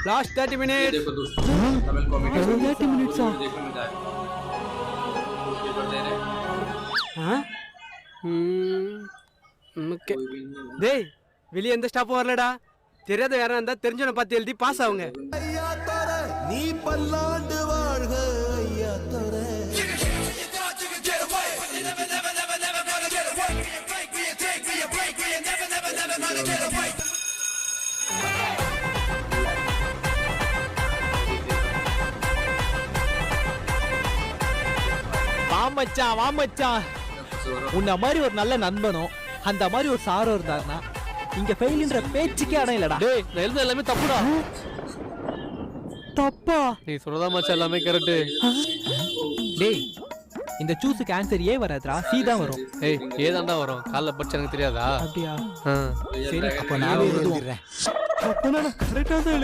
Last 30 minutes. देखो दोस्तों Tamil comedy 30 minutes देखने में जाए पेपर दे रहे Huh? Okay. டேய் வெளிய எந்த ஸ்டாப்பும் வரலடா. தெரியாத யாரா இருந்தா தெரிஞ்சவன பார்த்து எழுதி பாஸ் ஆவுங்க. ஐயா தர நீ பல்லாண்டு வாழ்க ஐயா தர வா மச்சான் உன்ன மாதிரி ஒரு நல்ல நண்பனும் அந்த மாதிரி ஒரு சாரோ இருந்தாருன்னா இங்க ஃபெயில்ன்ற பேச்சுக்கே இடம் இல்லடா. டேய் நான் எழுத எல்லாமே தப்புடா. தப்பா? நீ சொல்றதா மச்சான் எல்லாமே கரெக்ட். டேய் இந்த சூஸுக்கு ஆன்சர் ஏ வராதுடா, சி தான் வரும். ஏய் ஏதாண்டா வரும்? காலைல படிச்ச எனக்கு தெரியாதா? அப்படியா? ஆ. சரி அப்ப நான் எழுதுறேன். அப்ப நான் கரெக்ட்டா தான்